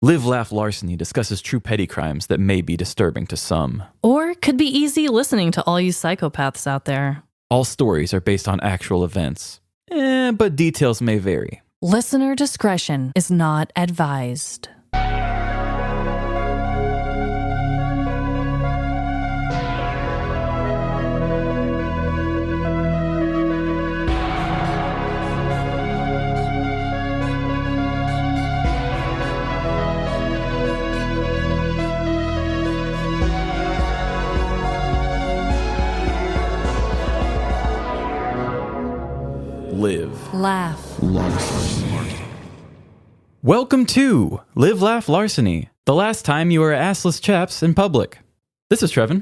Live, Laugh, Larceny discusses true petty crimes that may be disturbing to some. Or could be easy listening to all you psychopaths out there. All stories are based on actual events, but details may vary. Listener discretion is not advised. Live, Laugh, Larceny. Welcome to Live, Laugh, Larceny, the last time you are assless chaps in public. This is Trevin.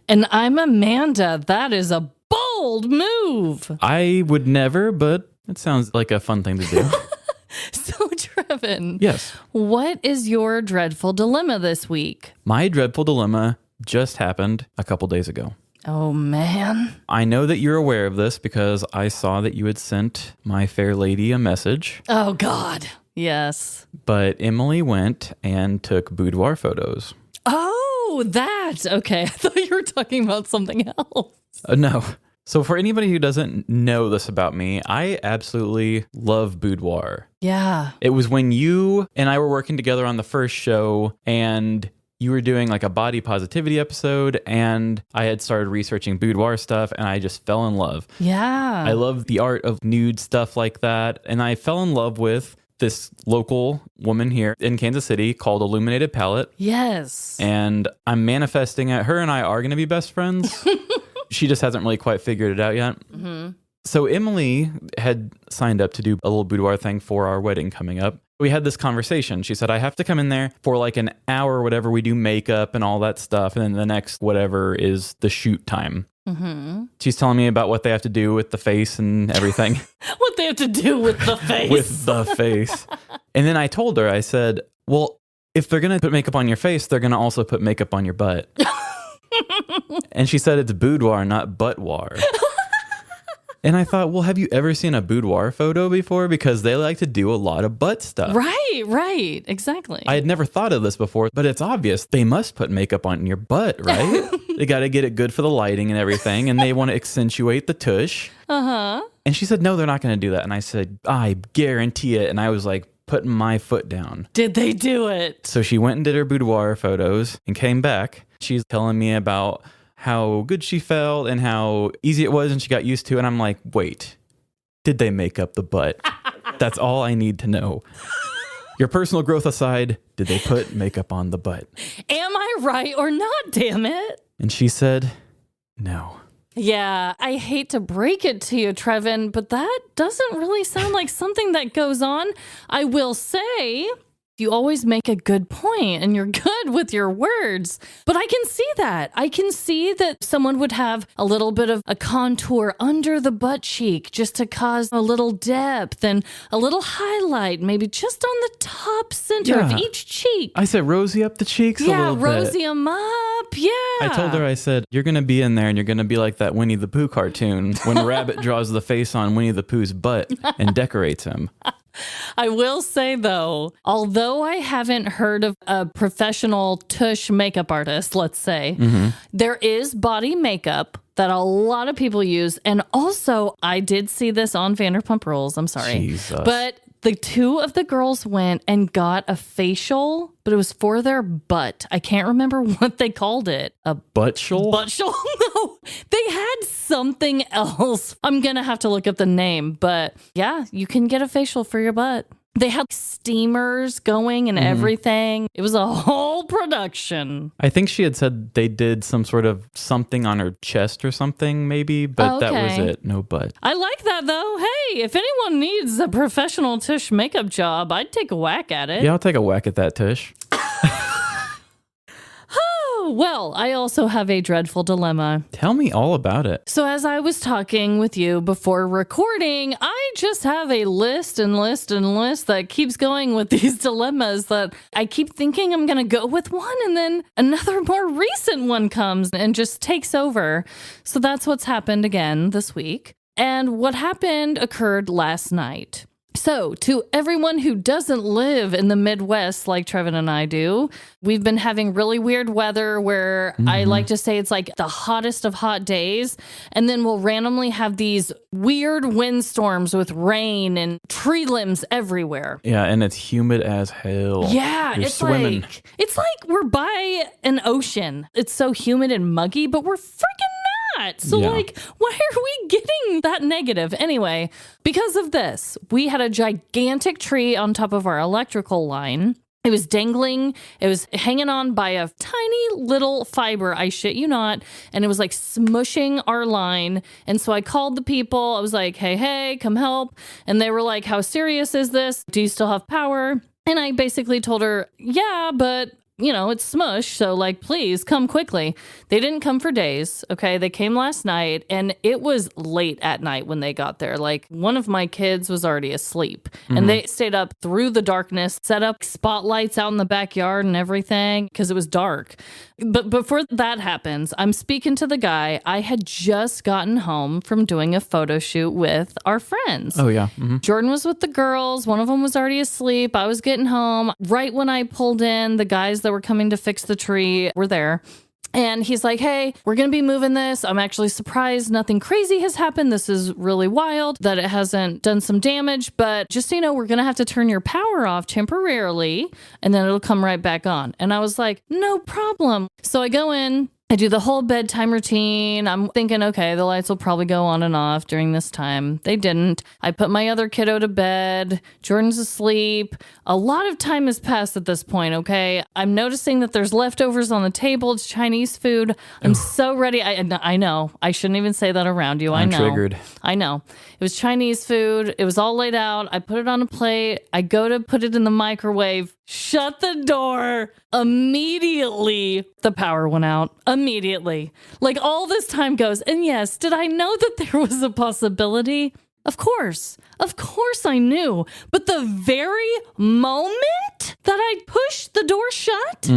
And I'm Amanda. That is a bold move. I would never, but it sounds like a fun thing to do. So, Trevin. Yes. What is your dreadful dilemma this week? My dreadful dilemma just happened a couple days ago. Oh, man. I know that you're aware of this because I saw that you had sent my fair lady a message. Oh, God. Yes. But Emily went and took boudoir photos. Oh, that. Okay. I thought you were talking about something else. No. So for anybody who doesn't know this about me, I absolutely love boudoir. Yeah. It was when you and I were working together on the first show and you were doing like a body positivity episode and I had started researching boudoir stuff and I just fell in love. Yeah. I love the art of nude stuff like that. And I fell in love with this local woman here in Kansas City called Illuminated Palette. Yes. And I'm manifesting it. Her and I are going to be best friends. She just hasn't really quite figured it out yet. Mm-hmm. So Emily had signed up to do a little boudoir thing for our wedding coming up. We had this conversation. She said, I have to come in there for like an hour or whatever. We do makeup and all that stuff. And then the next whatever is the shoot time. Mm-hmm. She's telling me about what they have to do with the face and everything. What they have to do with the face. With the face. And then I told her, I said, well, if they're going to put makeup on your face, they're going to also put makeup on your butt. And she said it's boudoir, not buttwar. And I thought, well, have you ever seen a boudoir photo before? Because they like to do a lot of butt stuff. Right. Exactly. I had never thought of this before, but it's obvious. They must put makeup on your butt, right? They got to get it good for the lighting and everything, and they want to accentuate the tush. Uh-huh. And she said, no, they're not going to do that. And I said, I guarantee it. And I was like putting my foot down. Did they do it? So she went and did her boudoir photos and came back. She's telling me about how good she felt and how easy it was and she got used to it. And I'm like, wait, did they make up the butt? That's all I need to know. Your personal growth aside, did they put makeup on the butt? Am I right or not, damn it? And she said, no. Yeah, I hate to break it to you, Trevin, but that doesn't really sound like something that goes on. I will say, you always make a good point and you're good with your words, but I can see that. I can see that someone would have a little bit of a contour under the butt cheek just to cause a little depth and a little highlight, maybe just on the top center of each cheek. I said rosy up the cheeks a little bit. Yeah, rosy them up. Yeah. I told her, I said, you're going to be in there and you're going to be like that Winnie the Pooh cartoon when Rabbit draws the face on Winnie the Pooh's butt and decorates him. I will say, though, although I haven't heard of a professional tush makeup artist, let's say, there is body makeup that a lot of people use. And also, I did see this on Vanderpump Rules. I'm sorry. Jesus. But the two of the girls went and got a facial, but it was for their butt. I can't remember what they called it. A butt-shul? Butt-shul? No, they had something else. I'm going to have to look up the name, but yeah, you can get a facial for your butt. They had steamers going and everything. It was a whole production. I think she had said they did some sort of something on her chest or something, maybe, but that was it. No butt. I like that, though. Hey, if anyone needs a professional tush makeup job, I'd take a whack at it. Yeah, I'll take a whack at that, Tush. Well, I also have a dreadful dilemma. Tell me all about it. So as I was talking with you before recording, I just have a list that keeps going with these dilemmas that I keep thinking I'm going to go with one, and then another more recent one comes and just takes over. So that's what's happened again this week. And what happened occurred last night. So, to everyone who doesn't live in the Midwest like Trevin and I do, we've been having really weird weather where I like to say it's like the hottest of hot days. And then we'll randomly have these weird windstorms with rain and tree limbs everywhere. Yeah, and it's humid as hell. Yeah, You're it's swimming. like we're by an ocean. It's so humid and muggy, but we're freaking not. So like, why are we getting that negative? Anyway, because of this, we had a gigantic tree on top of our electrical line. It was dangling. It was hanging on by a tiny little fiber, I shit you not. And it was like smushing our line. And so I called the people. I was like, hey, come help. And they were like, how serious is this? Do you still have power? And I basically told her, yeah, but it's smush. So like, please come quickly. They didn't come for days. Okay. They came last night and it was late at night when they got there. Like one of my kids was already asleep and they stayed up through the darkness, set up spotlights out in the backyard and everything because it was dark. But before that happens, I'm speaking to the guy. I had just gotten home from doing a photo shoot with our friends. Oh, yeah. Jordan was with the girls. One of them was already asleep. I was getting home. Right when I pulled in, the guys that were coming to fix the tree were there. And he's like, hey, we're going to be moving this. I'm actually surprised nothing crazy has happened. This is really wild that it hasn't done some damage. But just so you know, we're going to have to turn your power off temporarily and then it'll come right back on. And I was like, no problem. So I go in. I do the whole bedtime routine. I'm thinking, okay, the lights will probably go on and off during this time. They didn't. I put my other kiddo to bed. Jordan's asleep. A lot of time has passed at this point, okay? I'm noticing that there's leftovers on the table. It's Chinese food. I'm so ready. I know. I shouldn't even say that around you. I'm triggered. I know. It was Chinese food. It was all laid out. I put it on a plate. I go to put it in the microwave. Shut the door. Immediately, the power went out. Immediately. Like all this time goes. And yes, did I know that there was a possibility? Of course I knew. But the very moment that I pushed the door shut,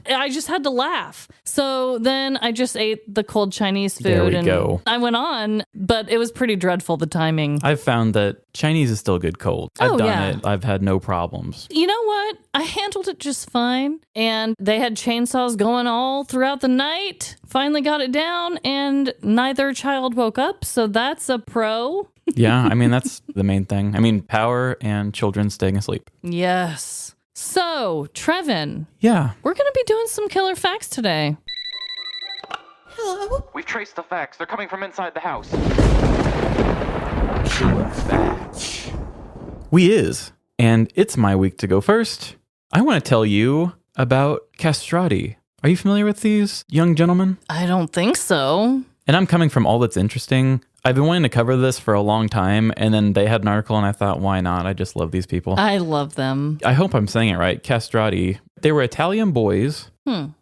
I just had to laugh. So then I just ate the cold Chinese food. There we go. I went on, but it was pretty dreadful, the timing. I've found that Chinese is still good cold. I've done it. I've had no problems. You know what? I handled it just fine. And they had chainsaws going all throughout the night. Finally got it down, and neither child woke up. So that's a pro. Yeah, I mean, that's the main thing. I mean, power and children staying asleep. Yes. So, Trevin. Yeah. We're going to be doing some killer facts today. Hello? We've traced the facts. They're coming from inside the house. We is. And it's my week to go first. I want to tell you about castrati. Are you familiar with these young gentlemen? I don't think so. And I'm coming from All That's Interesting. I've been wanting to cover this for a long time, and then they had an article, and I thought, why not? I just love these people. I love them. I hope I'm saying it right. Castrati. They were Italian boys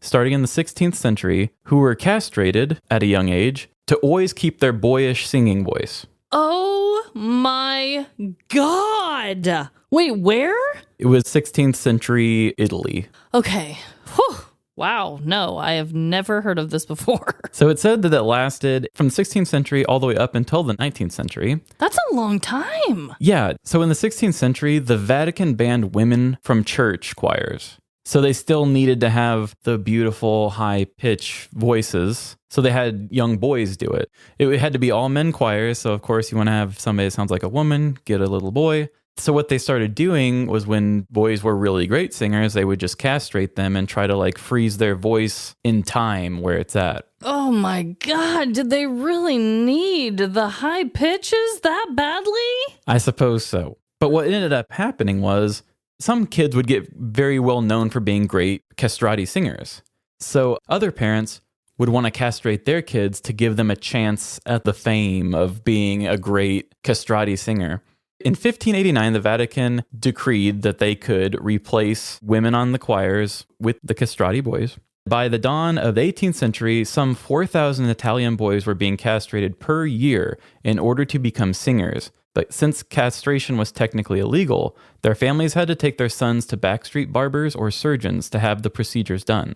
starting in the 16th century who were castrated at a young age to always keep their boyish singing voice. Oh my God. Wait, where? It was 16th century Italy. Okay. Whew. Wow, no, I have never heard of this before. So it said that it lasted from the 16th century all the way up until the 19th century. That's a long time. Yeah, so in the 16th century, the Vatican banned women from church choirs. So they still needed to have the beautiful high-pitched voices. So they had young boys do it. It had to be all men choirs. So of course you want to have somebody that sounds like a woman, get a little boy. So what they started doing was when boys were really great singers, they would just castrate them and try to like freeze their voice in time where it's at. Oh my God, did they really need the high pitches that badly? I suppose so. But what ended up happening was some kids would get very well known for being great castrati singers. So other parents would want to castrate their kids to give them a chance at the fame of being a great castrati singer. In 1589, the Vatican decreed that they could replace women on the choirs with the castrati boys. By the dawn of the 18th century, some 4,000 Italian boys were being castrated per year in order to become singers. But since castration was technically illegal, their families had to take their sons to backstreet barbers or surgeons to have the procedures done.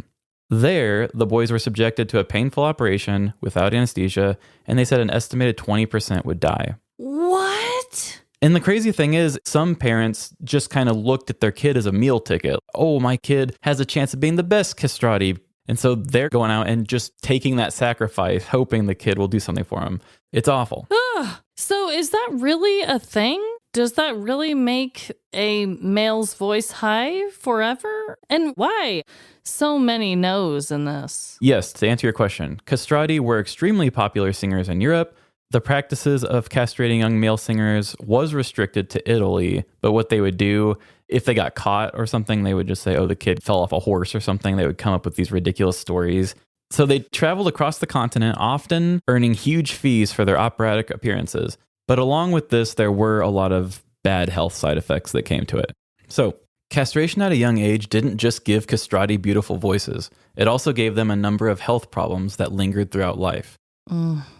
There, the boys were subjected to a painful operation without anesthesia, and they said an estimated 20% would die. What? And the crazy thing is, some parents just kind of looked at their kid as a meal ticket. Oh, my kid has a chance of being the best castrati. And so they're going out and just taking that sacrifice, hoping the kid will do something for them. It's awful. So is that really a thing? Does that really make a male's voice high forever? And why? So many no's in this. Yes, to answer your question, castrati were extremely popular singers in Europe. The practices of castrating young male singers was restricted to Italy, but what they would do, if they got caught or something, they would just say, oh, the kid fell off a horse or something. They would come up with these ridiculous stories. So they traveled across the continent, often earning huge fees for their operatic appearances. But along with this, there were a lot of bad health side effects that came to it. So castration at a young age didn't just give castrati beautiful voices. It also gave them a number of health problems that lingered throughout life.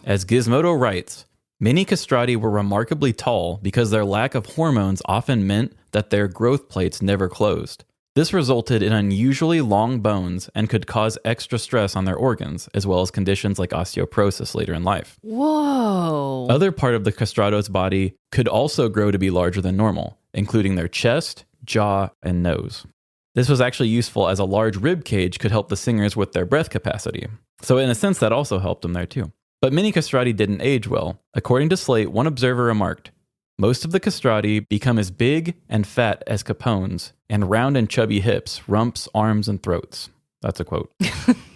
As Gizmodo writes, many castrati were remarkably tall because their lack of hormones often meant that their growth plates never closed. This resulted in unusually long bones and could cause extra stress on their organs, as well as conditions like osteoporosis later in life. Whoa. Other part of the castrato's body could also grow to be larger than normal, including their chest, jaw, and nose. This was actually useful as a large rib cage could help the singers with their breath capacity. So in a sense, that also helped them there too. But many castrati didn't age well. According to Slate, one observer remarked, most of the castrati become as big and fat as capones, and round and chubby hips, rumps, arms, and throats. That's a quote.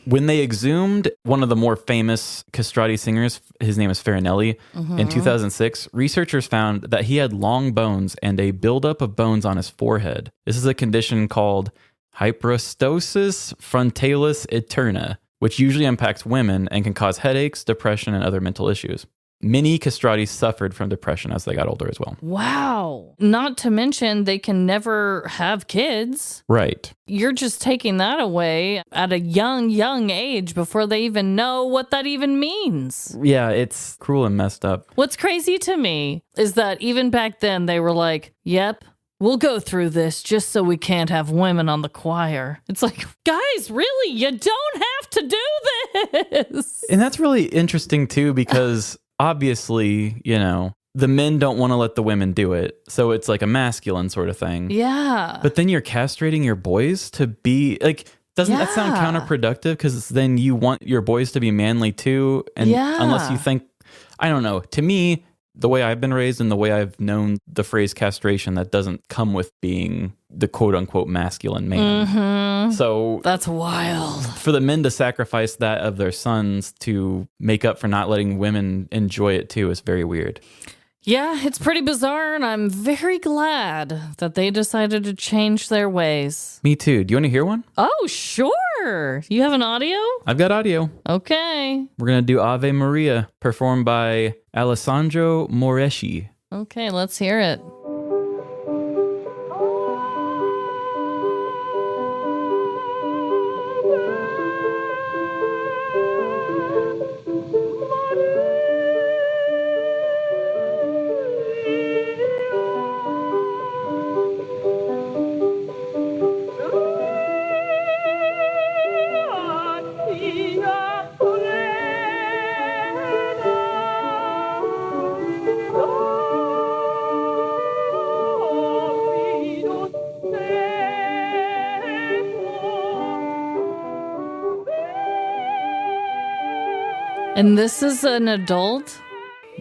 When they exhumed one of the more famous castrati singers, his name is Farinelli, in 2006, researchers found that he had long bones and a buildup of bones on his forehead. This is a condition called hyperostosis frontalis eterna, which usually impacts women and can cause headaches, depression, and other mental issues. Many castrati suffered from depression as they got older as well. Wow. Not to mention they can never have kids. Right. You're just taking that away at a young age before they even know what that even means. Yeah, it's cruel and messed up. What's crazy to me is that even back then they were like, yep, we'll go through this just so we can't have women on the choir. It's like, guys, really, you don't have to do this. And that's really interesting too, because obviously, you know, the men don't want to let the women do it. So it's like a masculine sort of thing. Yeah. But then you're castrating your boys to be like, doesn't that sound counterproductive? Because then you want your boys to be manly too. And unless you think, I don't know, to me, the way I've been raised and the way I've known the phrase castration, that doesn't come with being the quote unquote masculine man. So that's wild. For the men to sacrifice that of their sons to make up for not letting women enjoy it too is very weird. Yeah, it's pretty bizarre, and I'm very glad that they decided to change their ways. Me too. Do you want to hear one? Oh, sure. You have an audio? I've got audio. Okay. We're going to do Ave Maria, performed by Alessandro Moreschi. Okay, let's hear it. And this is an adult?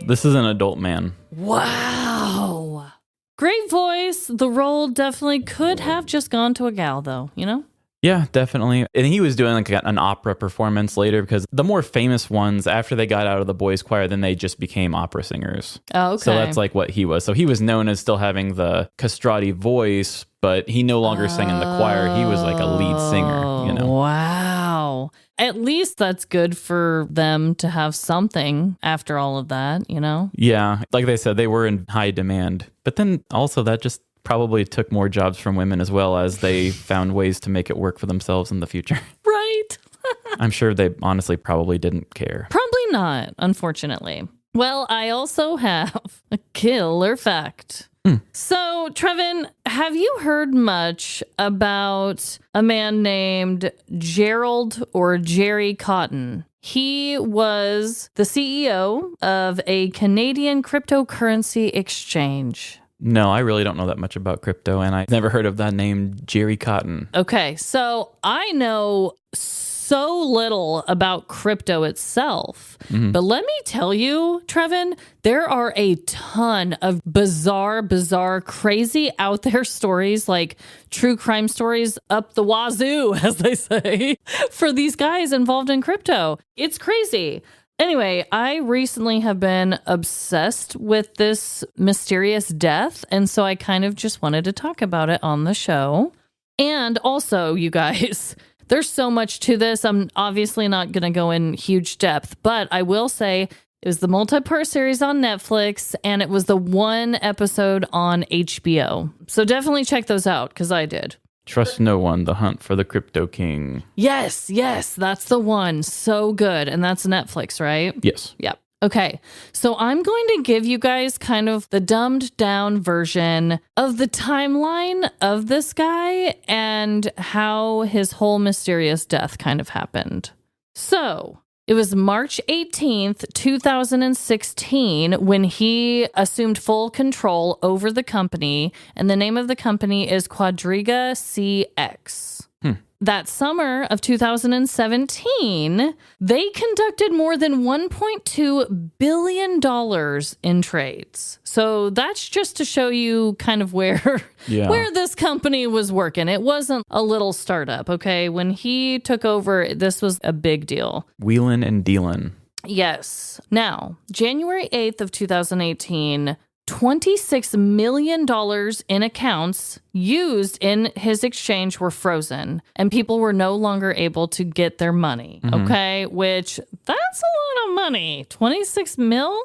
This is an adult man. Wow. Great voice. The role definitely could have just gone to a gal, though, you know? Yeah, definitely. And he was doing like an opera performance later, because the more famous ones, after they got out of the boys' choir, then they just became opera singers. Oh, okay. So that's like what he was. So he was known as still having the castrati voice, but he no longer sang in the choir. He was like a lead singer, you know? Wow. At least that's good for them to have something after all of that, you know? Yeah. Like they said, they were in high demand. But then also that just probably took more jobs from women, as well as they found ways to make it work for themselves in the future. Right. I'm sure they honestly probably didn't care. Probably not, unfortunately. Well, I also have a killer fact. So, Trevin, have you heard much about a man named Gerald or Jerry Cotton? He was the CEO of a Canadian cryptocurrency exchange. No, I really don't know that much about crypto, and I've never heard of that name, Jerry Cotton. Okay, so I know so little about crypto itself, but let me tell you, Trevin, there are a ton of bizarre, crazy out there stories, like true crime stories up the wazoo, as they say, for these guys involved in crypto. It's crazy. Anyway, I recently have been obsessed with this mysterious death, and so I kind of just wanted to talk about it on the show. And also, you guys, there's so much to this. I'm obviously not going to go in huge depth, but I will say it was the multi-part series on Netflix, and it was the one episode on HBO. So definitely check those out, because I did. Trust No One, The Hunt for the Crypto King. Yes, that's the one. So good. And that's Netflix, right? Yes. Yep. Okay. So I'm going to give you guys kind of the dumbed down version of the timeline of this guy and how his whole mysterious death kind of happened. So it was March 18th, 2016, when he assumed full control over the company, and the name of the company is Quadriga CX. That summer of 2017, they conducted more than $1.2 billion in trades. So that's just to show you kind of where this company was working. It wasn't a little startup, okay? When he took over, this was a big deal. Wheelin' and dealin'. Yes. Now, January 8th of 2018... $26 million in accounts used in his exchange were frozen, and people were no longer able to get their money. Okay, which that's a lot of money. 26 mil?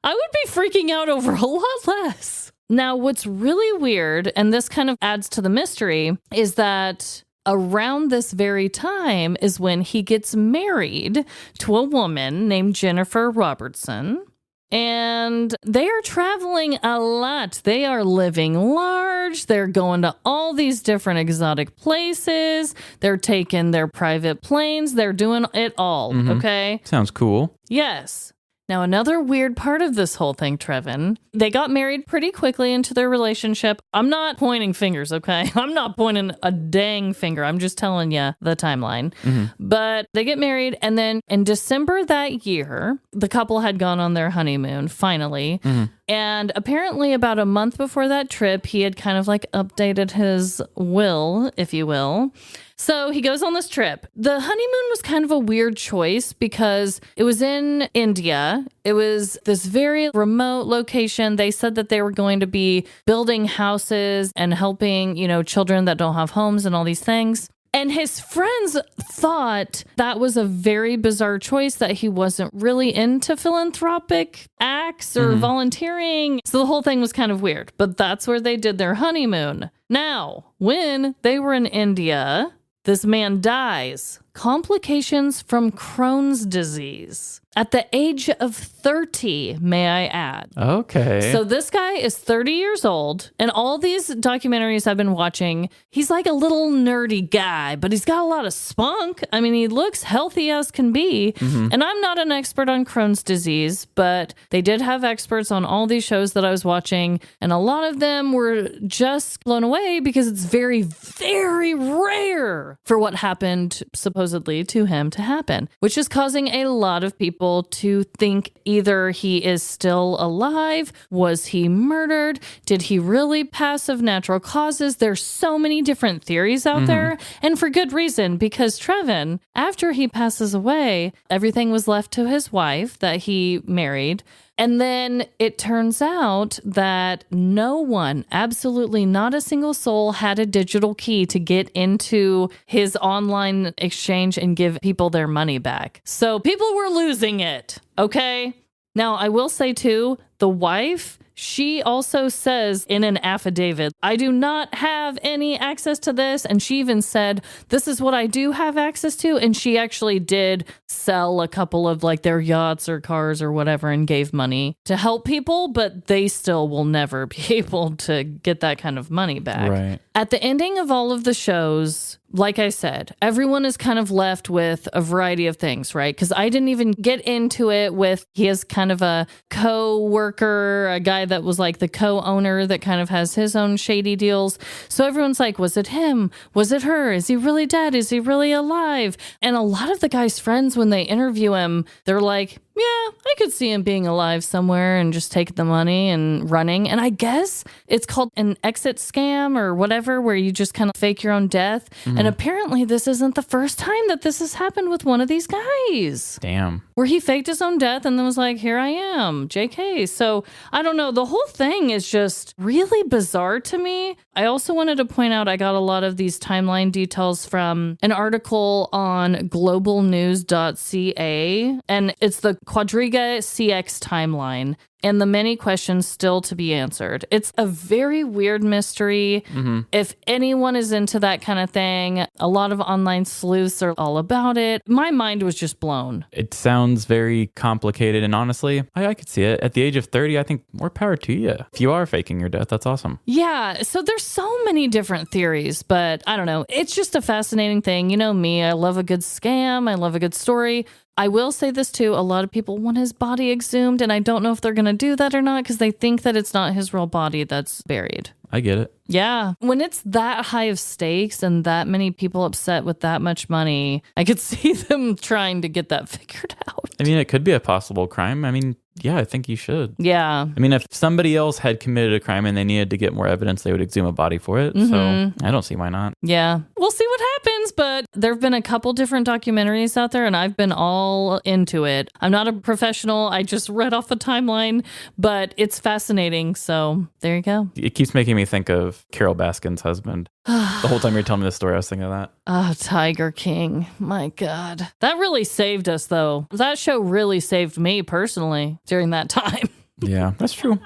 I would be freaking out over a lot less. Now, what's really weird, and this kind of adds to the mystery, is that around this very time is when he gets married to a woman named Jennifer Robertson. And they are traveling a lot. They are living large. They're going to all these different exotic places. They're taking their private planes. They're doing it all. Okay. Sounds cool. Yes. Now, another weird part of this whole thing, Trevin, they got married pretty quickly into their relationship. I'm not pointing fingers, okay? I'm not pointing a dang finger. I'm just telling you the timeline. But they get married, and then in December that year, the couple had gone on their honeymoon, finally. And apparently about a month before that trip, he had kind of like updated his will, if you will. So he goes on this trip. The honeymoon was kind of a weird choice because it was in India. It was this very remote location. They said that they were going to be building houses and helping, children that don't have homes and all these things. And his friends thought that was a very bizarre choice, that he wasn't really into philanthropic acts or volunteering. So the whole thing was kind of weird, but that's where they did their honeymoon. Now, when they were in India, this man dies. Complications from Crohn's disease. At the age of 30, may I add. Okay. So this guy is 30 years old, and all these documentaries I've been watching, he's like a little nerdy guy, but he's got a lot of spunk. I mean, he looks healthy as can be. And I'm not an expert on Crohn's disease, but they did have experts on all these shows that I was watching, and a lot of them were just blown away because it's very, very rare for what happened supposedly to him to happen, which is causing a lot of people to think either he is still alive, was he murdered, did he really pass of natural causes? There's so many different theories out there, and for good reason, because Trevin, after he passes away, everything was left to his wife that he married. And then it turns out that no one, absolutely not a single soul, had a digital key to get into his online exchange and give people their money back. So people were losing it, okay? Now, I will say, too, the wife, she also says in an affidavit, I do not have any access to this. And she even said, this is what I do have access to. And she actually did sell a couple of like their yachts or cars or whatever and gave money to help people, but they still will never be able to get that kind of money back. Right. At the ending of all of the shows, like I said, everyone is kind of left with a variety of things, right? Because I didn't even get into it with, he is kind of a co-worker, a guy that was like the co-owner that kind of has his own shady deals. So everyone's like, was it him? Was it her? Is he really dead? Is he really alive? And a lot of the guy's friends, when they interview him, they're like, yeah, I could see him being alive somewhere and just taking the money and running. And I guess it's called an exit scam or whatever, where you just kind of fake your own death. And apparently this isn't the first time that this has happened with one of these guys. Damn. Where he faked his own death and then was like, here I am, JK. So I don't know. The whole thing is just really bizarre to me. I also wanted to point out I got a lot of these timeline details from an article on globalnews.ca, and it's the Quadriga CX timeline and the many questions still to be answered. It's a very weird mystery. If anyone is into that kind of thing, a lot of online sleuths are all about it. My mind was just blown. It sounds very complicated, and honestly, I could see it. At the age of 30, I think more power to you. If you are faking your death, that's awesome. Yeah, so there's so many different theories, but I don't know. It's just a fascinating thing. You know me, I love a good scam. I love a good story. I will say this too, a lot of people want his body exhumed, and I don't know if they're going to do that or not because they think that it's not his real body that's buried. I get it. Yeah. When it's that high of stakes and that many people upset with that much money, I could see them trying to get that figured out. I mean, it could be a possible crime. I mean, yeah, I think you should. Yeah. I mean, if somebody else had committed a crime and they needed to get more evidence, they would exhume a body for it. So I don't see why not. Yeah. We'll see what happens, but there have been a couple different documentaries out there and I've been all into it. I'm not a professional. I just read off a timeline, but it's fascinating. So there you go. It keeps making me think of Carol Baskin's husband. The whole time you're telling me this story, I was thinking of that. Oh, Tiger King. My God. That really saved us, though. That show really saved me personally during that time. Yeah, that's true.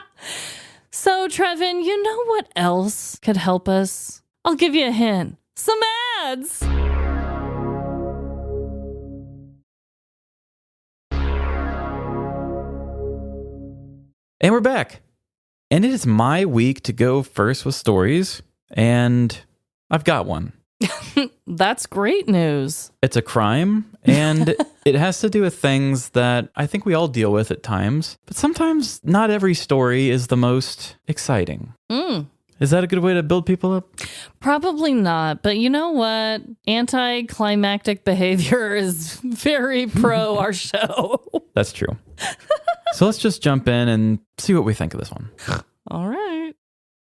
So, Trevin, you know what else could help us? I'll give you a hint. Some ads. And we're back. And it is my week to go first with stories. And I've got one. That's great news. It's a crime, and it has to do with things that I think we all deal with at times. But sometimes not every story is the most exciting. Is that a good way to build people up? Probably not. But you know what? Anticlimactic behavior is very pro our show. That's true. So let's just jump in and see what we think of this one. All right.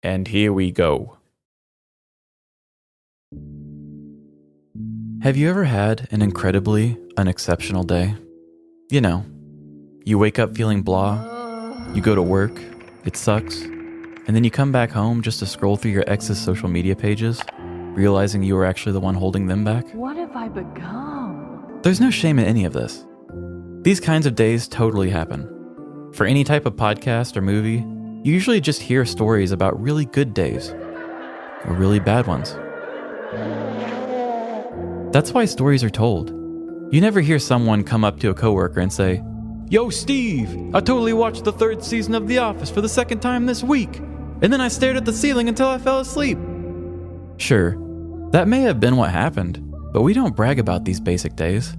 And here we go. Have you ever had an incredibly unexceptional day? You know, you wake up feeling blah, you go to work, it sucks, and then you come back home just to scroll through your ex's social media pages, realizing you were actually the one holding them back? What have I become? There's no shame in any of this. These kinds of days totally happen. For any type of podcast or movie, you usually just hear stories about really good days, or really bad ones. That's why stories are told. You never hear someone come up to a coworker and say, "Yo, Steve, I totally watched the 3rd season of The Office for the 2nd time this week, and then I stared at the ceiling until I fell asleep." Sure, that may have been what happened, but we don't brag about these basic days.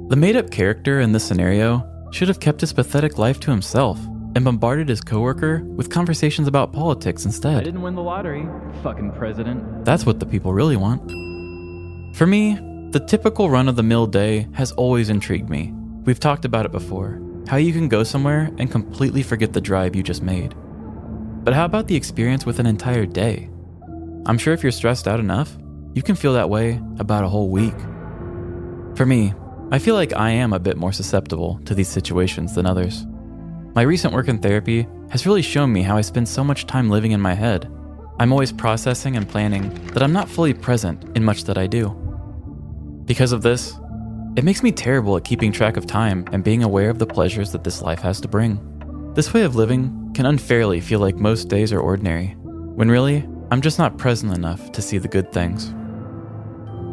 The made-up character in this scenario should have kept his pathetic life to himself and bombarded his coworker with conversations about politics instead. I didn't win the lottery, fucking president. That's what the people really want. For me, the typical run-of-the-mill day has always intrigued me. We've talked about it before, how you can go somewhere and completely forget the drive you just made. But how about the experience with an entire day? I'm sure if you're stressed out enough, you can feel that way about a whole week. For me, I feel like I am a bit more susceptible to these situations than others. My recent work in therapy has really shown me how I spend so much time living in my head. I'm always processing and planning that I'm not fully present in much that I do. Because of this, it makes me terrible at keeping track of time and being aware of the pleasures that this life has to bring. This way of living can unfairly feel like most days are ordinary, when really, I'm just not present enough to see the good things.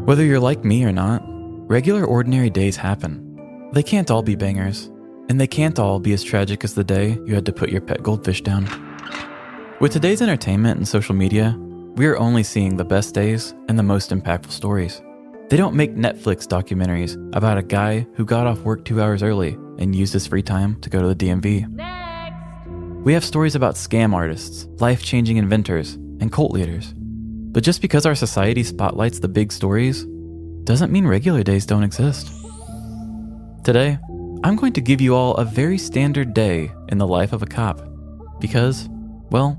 Whether you're like me or not, regular ordinary days happen. They can't all be bangers, and they can't all be as tragic as the day you had to put your pet goldfish down. With today's entertainment and social media, we're only seeing the best days and the most impactful stories. They don't make Netflix documentaries about a guy who got off work 2 hours early and used his free time to go to the DMV. Next! We have stories about scam artists, life-changing inventors, and cult leaders. But just because our society spotlights the big stories doesn't mean regular days don't exist. Today, I'm going to give you all a very standard day in the life of a cop because, well,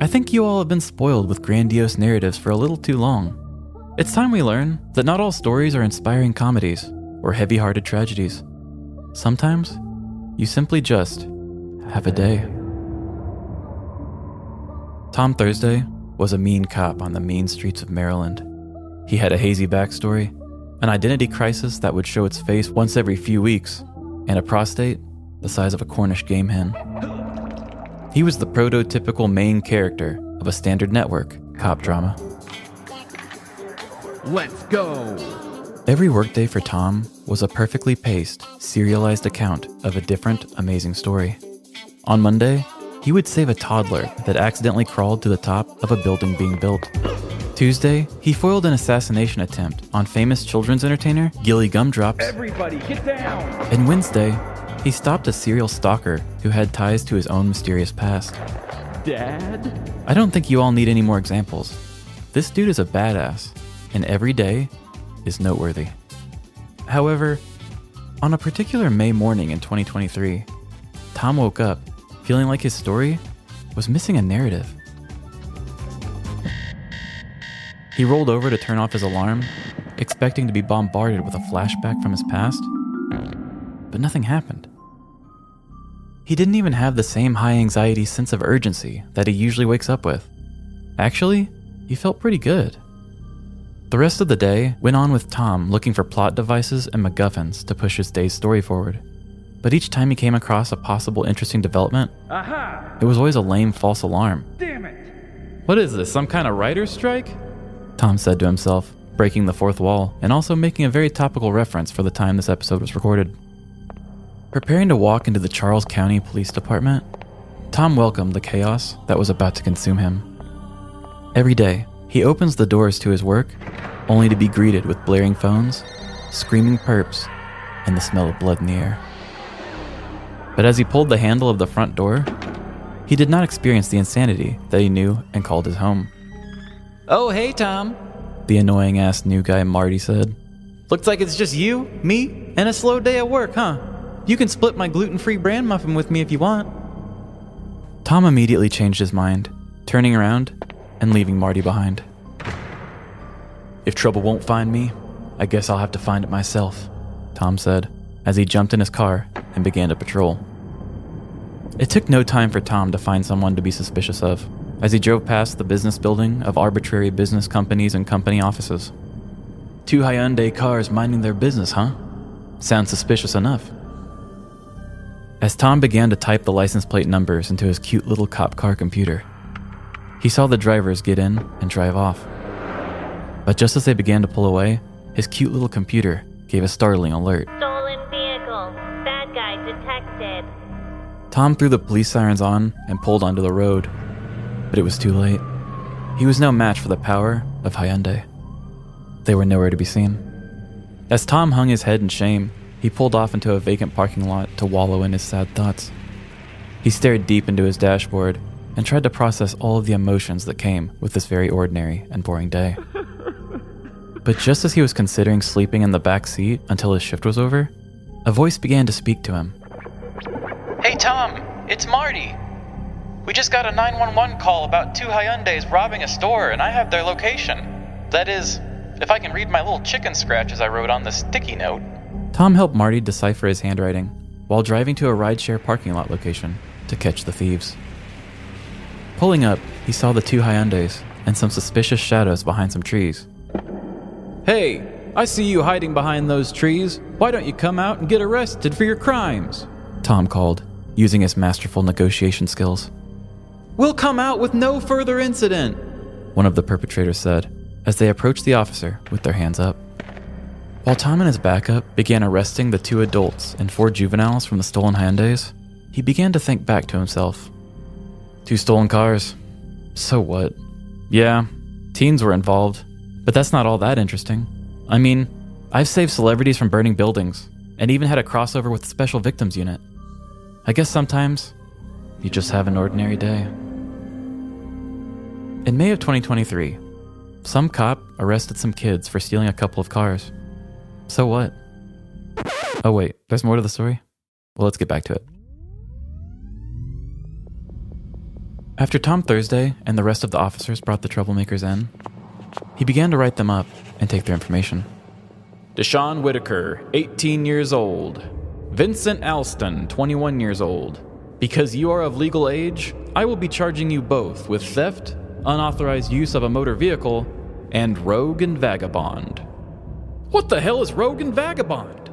I think you all have been spoiled with grandiose narratives for a little too long. It's time we learn that not all stories are inspiring comedies or heavy-hearted tragedies. Sometimes, you simply just have a day. Tom Thursday was a mean cop on the mean streets of Maryland. He had a hazy backstory, an identity crisis that would show its face once every few weeks, and a prostate the size of a Cornish game hen. He was the prototypical main character of a standard network cop drama. Let's go! Every workday for Tom was a perfectly paced, serialized account of a different, amazing story. On Monday, he would save a toddler that accidentally crawled to the top of a building being built. Tuesday, he foiled an assassination attempt on famous children's entertainer Gilly Gumdrops. Everybody, get down! And Wednesday, he stopped a serial stalker who had ties to his own mysterious past. Dad? I don't think you all need any more examples. This dude is a badass, and every day is noteworthy. However, on a particular May morning in 2023, Tom woke up feeling like his story was missing a narrative. He rolled over to turn off his alarm, expecting to be bombarded with a flashback from his past, but nothing happened. He didn't even have the same high-anxiety sense of urgency that he usually wakes up with. Actually, he felt pretty good. The rest of the day went on with Tom looking for plot devices and MacGuffins to push his day's story forward. But each time he came across a possible interesting development, Aha! it was always a lame false alarm. Damn it! What is this, some kind of writer's strike? Tom said to himself, breaking the fourth wall and also making a very topical reference for the time this episode was recorded. Preparing to walk into the Charles County Police Department, Tom welcomed the chaos that was about to consume him. Every day, he opens the doors to his work, only to be greeted with blaring phones, screaming perps, and the smell of blood in the air. But as he pulled the handle of the front door, he did not experience the insanity that he knew and called his home. "Oh, hey, Tom," the annoying-ass new guy Marty said. "Looks like it's just you, me, and a slow day at work, huh? You can split my gluten-free bran muffin with me if you want." Tom immediately changed his mind, turning around and leaving Marty behind. "If trouble won't find me, I guess I'll have to find it myself," Tom said, as he jumped in his car and began to patrol. It took no time for Tom to find someone to be suspicious of, as he drove past the business building of arbitrary business companies and company offices. 2 Hyundai cars minding their business, huh? Sounds suspicious enough. As Tom began to type the license plate numbers into his cute little cop car computer, he saw the drivers get in and drive off. But just as they began to pull away, his cute little computer gave a startling alert. Stolen vehicle. Bad guy detected. Tom threw the police sirens on and pulled onto the road, but it was too late. He was no match for the power of Hyundai. They were nowhere to be seen. As Tom hung his head in shame, he pulled off into a vacant parking lot to wallow in his sad thoughts. He stared deep into his dashboard and tried to process all of the emotions that came with this very ordinary and boring day. But just as he was considering sleeping in the back seat until his shift was over, a voice began to speak to him. "Hey Tom, it's Marty. We just got a 911 call about 2 Hyundais robbing a store, and I have their location. That is, if I can read my little chicken scratches I wrote on this sticky note." Tom helped Marty decipher his handwriting while driving to a rideshare parking lot location to catch the thieves. Pulling up, he saw the 2 Hyundais and some suspicious shadows behind some trees. "Hey, I see you hiding behind those trees. Why don't you come out and get arrested for your crimes?" Tom called, using his masterful negotiation skills. "We'll come out with no further incident," one of the perpetrators said, as they approached the officer with their hands up. While Tom and his backup began arresting the 2 adults and 4 juveniles from the stolen Hyundais, he began to think back to himself. 2 stolen cars. So what? Yeah, Teens were involved, but that's not all that interesting. I mean, I've saved celebrities from burning buildings, and even had a crossover with the Special Victims Unit. I guess sometimes you just have an ordinary day. In May of 2023, some cop arrested some kids for stealing a couple of cars. So what? Oh wait, there's more to the story? Well, let's get back to it. After Tom Thursday and the rest of the officers brought the troublemakers in, he began to write them up and take their information. Deshaun Whitaker, 18 years old. Vincent Alston, 21 years old. Because you are of legal age, I will be charging you both with theft, unauthorized use of a motor vehicle, and rogue and vagabond. What the hell is rogue and vagabond?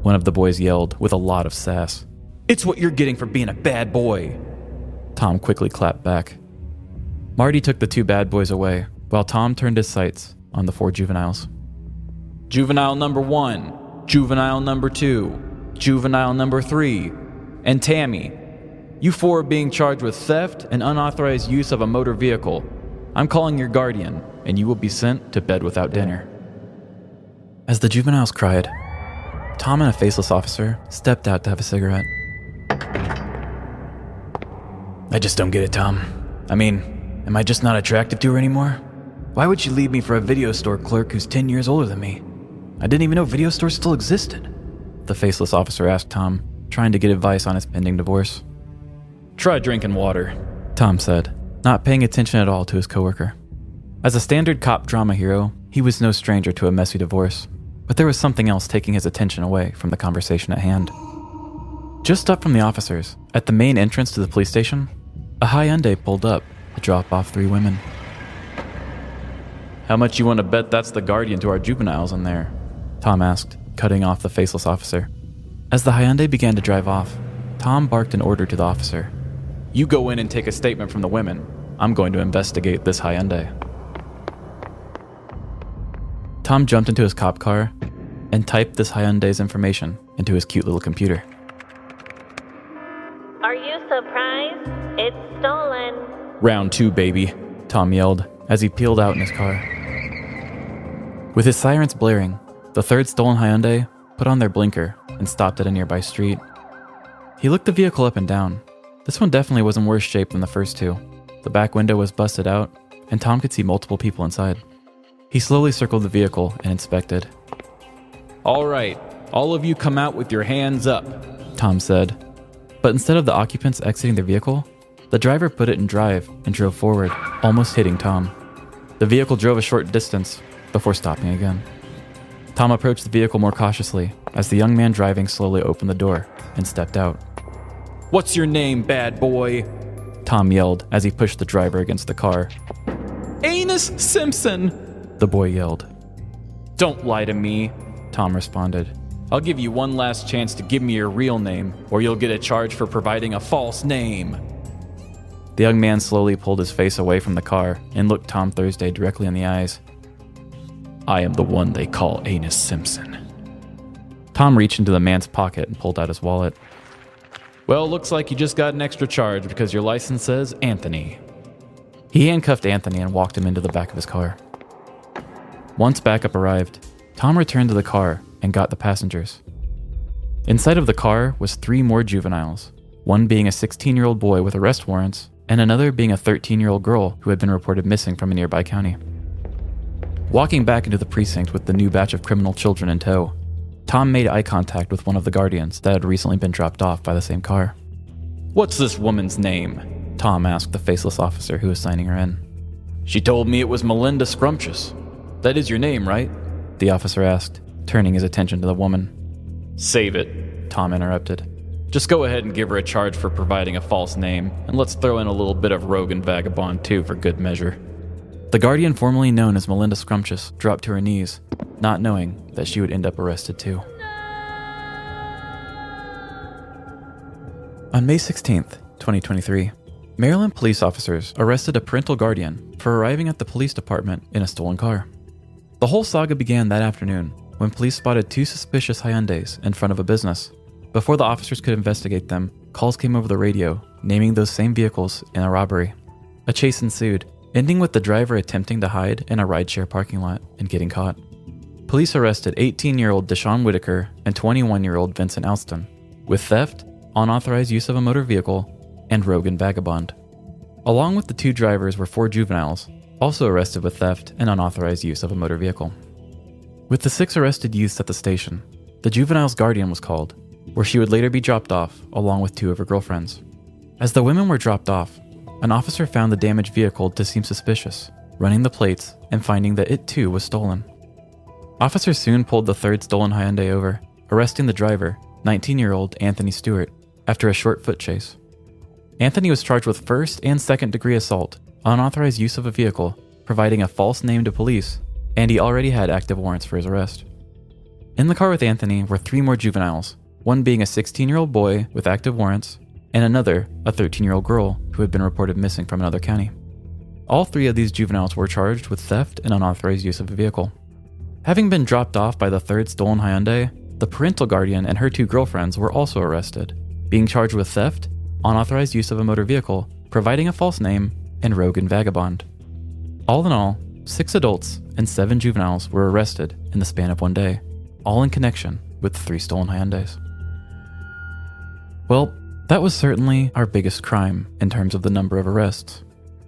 One of the boys yelled with a lot of sass. It's what you're getting for being a bad boy. Tom quickly clapped back. Marty took the two bad boys away, while Tom turned his sights on the 4 juveniles. Juvenile number 1, juvenile number 2, juvenile number 3, and Tammy. You 4 are being charged with theft and unauthorized use of a motor vehicle. I'm calling your guardian, and you will be sent to bed without dinner. As the juveniles cried, Tom and a faceless officer stepped out to have a cigarette. I just don't get it, Tom. I mean, am I just not attractive to her anymore? Why would she leave me for a video store clerk who's 10 years older than me? I didn't even know video stores still existed. The faceless officer asked Tom, trying to get advice on his pending divorce. Try drinking water, Tom said, not paying attention at all to his coworker. As a standard cop drama hero, he was no stranger to a messy divorce, but there was something else taking his attention away from the conversation at hand. Just up from the officers, at the main entrance to the police station, a Hyundai pulled up to drop off 3 women. How much you want to bet that's the guardian to our juveniles in there? Tom asked, cutting off the faceless officer. As the Hyundai began to drive off, Tom barked an order to the officer. You go in and take a statement from the women. I'm going to investigate this Hyundai. Tom jumped into his cop car and typed this Hyundai's information into his cute little computer. Are you surprised? It's stolen. Round 2, baby, Tom yelled as he peeled out in his car. With his sirens blaring, the 3rd stolen Hyundai put on their blinker and stopped at a nearby street. He looked the vehicle up and down. This one definitely was in worse shape than the first 2. The back window was busted out, and Tom could see multiple people inside. He slowly circled the vehicle and inspected. All right, all of you come out with your hands up, Tom said. But instead of the occupants exiting their vehicle, the driver put it in drive and drove forward, almost hitting Tom. The vehicle drove a short distance before stopping again. Tom approached the vehicle more cautiously as the young man driving slowly opened the door and stepped out. What's your name, bad boy? Tom yelled as he pushed the driver against the car. Anus Simpson, the boy yelled. Don't lie to me, Tom responded. I'll give you one last chance to give me your real name, or you'll get a charge for providing a false name. The young man slowly pulled his face away from the car and looked Tom Thursday directly in the eyes. I am the one they call Anus Simpson. Tom reached into the man's pocket and pulled out his wallet. Well, looks like you just got an extra charge because your license says Anthony. He handcuffed Anthony and walked him into the back of his car. Once backup arrived, Tom returned to the car and got the passengers. Inside of the car was 3 more juveniles, one being a 16-year-old boy with arrest warrants, and another being a 13-year-old girl who had been reported missing from a nearby county. Walking back into the precinct with the new batch of criminal children in tow, Tom made eye contact with one of the guardians that had recently been dropped off by the same car. What's this woman's name? Tom asked the faceless officer who was signing her in. She told me it was Melinda Scrumptious. That is your name, right? The officer asked, turning his attention to the woman. Save it, Tom interrupted. Just go ahead and give her a charge for providing a false name, and let's throw in a little bit of rogue and vagabond too for good measure. The guardian formerly known as Melinda Scrumptious dropped to her knees, not knowing that she would end up arrested too. On May 16th, 2023, Maryland police officers arrested a parental guardian for arriving at the police department in a stolen car. The whole saga began that afternoon when police spotted 2 suspicious Hyundais in front of a business. Before the officers could investigate them, calls came over the radio naming those same vehicles in a robbery. A chase ensued, ending with the driver attempting to hide in a rideshare parking lot and getting caught. Police arrested 18-year-old Deshaun Whitaker and 21-year-old Vincent Alston with theft, unauthorized use of a motor vehicle, and rogue and vagabond. Along with the 2 drivers were 4 juveniles, also arrested with theft and unauthorized use of a motor vehicle. With the 6 arrested youths at the station, the juvenile's guardian was called, where she would later be dropped off along with 2 of her girlfriends. As the women were dropped off, an officer found the damaged vehicle to seem suspicious, running the plates and finding that it too was stolen. Officers soon pulled the 3rd stolen Hyundai over, arresting the driver, 19-year-old Anthony Stewart, after a short foot chase. Anthony was charged with 1st and 2nd degree assault, unauthorized use of a vehicle, providing a false name to police, and he already had active warrants for his arrest. In the car with Anthony were 3 more juveniles, one being a 16-year-old boy with active warrants, and another, a 13-year-old girl who had been reported missing from another county. All 3 of these juveniles were charged with theft and unauthorized use of a vehicle. Having been dropped off by the 3rd stolen Hyundai, the parental guardian and her 2 girlfriends were also arrested, being charged with theft, unauthorized use of a motor vehicle, providing a false name, and rogue and vagabond. All in all, 6 adults and 7 juveniles were arrested in the span of one day, all in connection with the 3 stolen Hyundais. Well, that was certainly our biggest crime in terms of the number of arrests.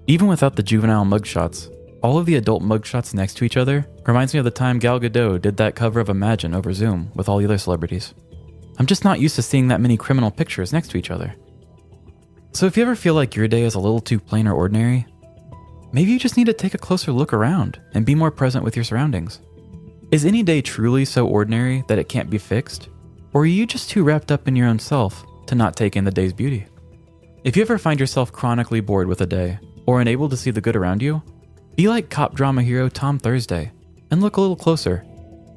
Even without the juvenile mugshots, all of the adult mugshots next to each other reminds me of the time Gal Gadot did that cover of Imagine over Zoom with all the other celebrities. I'm just not used to seeing that many criminal pictures next to each other. So if you ever feel like your day is a little too plain or ordinary, maybe you just need to take a closer look around and be more present with your surroundings. Is any day truly so ordinary that it can't be fixed? Or are you just too wrapped up in your own self to not take in the day's beauty? If you ever find yourself chronically bored with a day, or unable to see the good around you, be like cop drama hero Tom Thursday and look a little closer.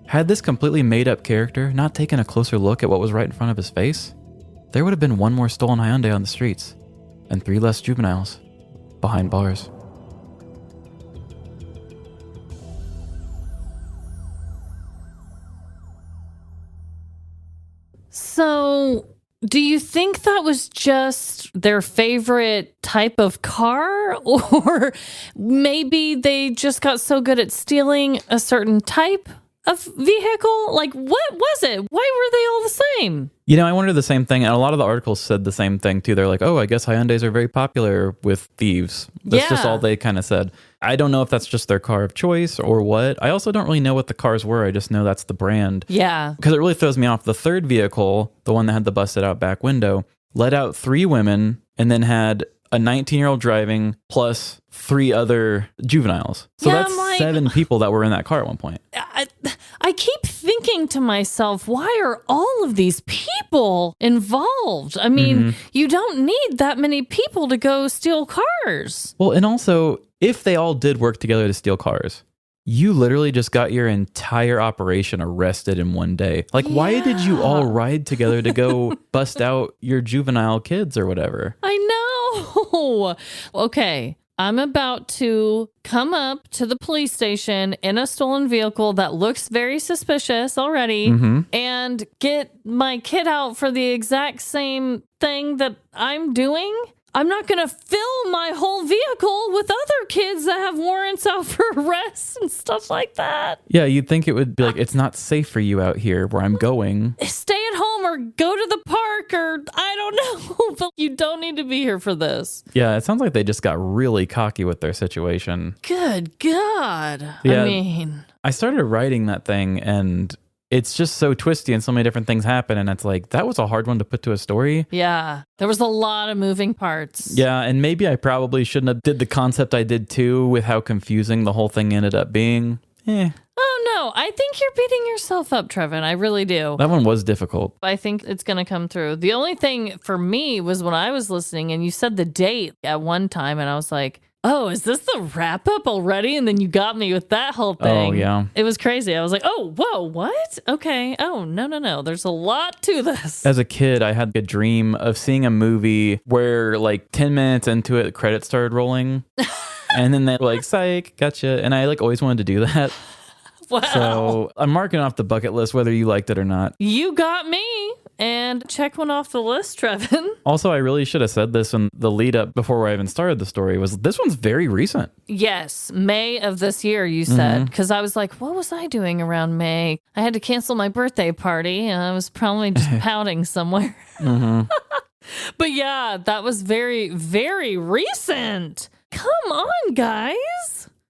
Had this completely made-up character not taken a closer look at what was right in front of his face, there would have been 1 more stolen Hyundai on the streets and 3 less juveniles behind bars. So, do you think that was just their favorite type of car? Or maybe they just got so good at stealing a certain type of vehicle? Like, what was it? Why were they all the same? You know, I wonder the same thing, and a lot of the articles said the same thing too. They're like, oh, I guess Hyundais are very popular with thieves. That's just all they kind of said. I don't know if that's just their car of choice or what. I also don't really know what the cars were. I just know that's the brand. Yeah. Because it really throws me off. The 3rd vehicle, the one that had the busted out back window, let out 3 women and then had a 19-year-old driving plus 3 other juveniles. So Yeah, that's I'm like- 7 people that were in that car at one point. I keep thinking to myself, why are all of these people involved? I mean, you don't need that many people to go steal cars. Well, and also, if they all did work together to steal cars, you literally just got your entire operation arrested in one day. Like, why did you all ride together to go bust out your juvenile kids or whatever? I know. Okay. I'm about to come up to the police station in a stolen vehicle that looks very suspicious already and get my kid out for the exact same thing that I'm doing. I'm not going to fill my whole vehicle with other kids that have warrants out for arrests and stuff like that. Yeah, you'd think it would be like, it's not safe for you out here where I'm going. Stay at home or go to the park or I don't know, but you don't need to be here for this. Yeah, it sounds like they just got really cocky with their situation. Good God. Yeah. I mean, I started writing that thing and it's just so twisty and so many different things happen. And it's like, that was a hard one to put to a story. yeah, there was a lot of moving parts. Yeah, and maybe I probably shouldn't have did the concept I did too with how confusing the whole thing ended up being. Oh, no. I think you're beating yourself up, Trevin. I really do. That one was difficult. I think it's going to come through. The only thing for me was when I was listening and you said the date at one time and I was like, oh, is this the wrap up already? And then you got me with that whole thing. Oh, yeah. It was crazy. I was like, oh, whoa, what? Okay. Oh, no. There's a lot to this. As a kid, I had a dream of seeing a movie where like 10 minutes into it, credits started rolling. And then they're like, psych, gotcha. And I like always wanted to do that. Wow. So I'm marking off the bucket list whether you liked it or not. You got me. And check one off the list, Trevin. Also, I really should have said this in the lead up before I even started the story was this one's very recent. Yes, May of this year, you said. Because I was like, what was I doing around May? I had to cancel my birthday party, and I was probably just pouting somewhere. But yeah, that was very, very recent. Come on, guys.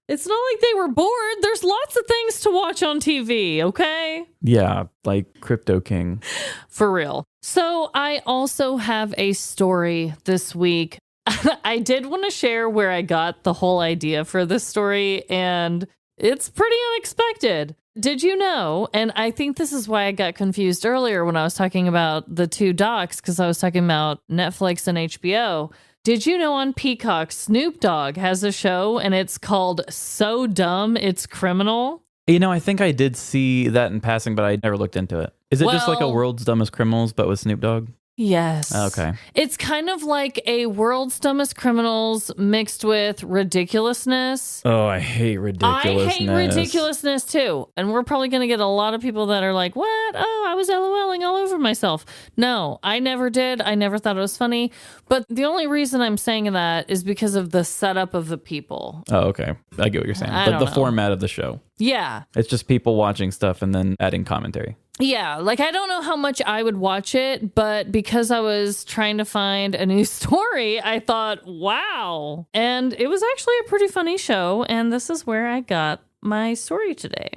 It's not like they were bored. There's lots of things to watch on TV, okay? Yeah, like Crypto King. For real. So I also have a story this week. I did want to share where I got the whole idea for this story, and it's pretty unexpected. Did you know, and I think this is why I got confused earlier when I was talking about the two docs, because I was talking about Netflix and HBO. Did you know on Peacock, Snoop Dogg has a show and it's called So Dumb It's Criminal? You know, I think I did see that in passing, but I never looked into it. Is it just like a World's Dumbest Criminals, but with Snoop Dogg? Yes. Okay. It's kind of like a World's Dumbest Criminals mixed with ridiculousness. Oh, I hate ridiculousness. I hate ridiculousness too. And we're probably going to get a lot of people that are like, what? Oh, I was LOLing all over myself. No, I never did. I never thought it was funny. But the only reason I'm saying that is because of the setup of the people. Oh, okay. I get what you're saying. But the format of the show. Yeah. It's just people watching stuff and then adding commentary. Yeah, like I don't know how much I would watch it, but because I was trying to find a new story, I thought, wow. And it was actually a pretty funny show, and this is where I got my story today.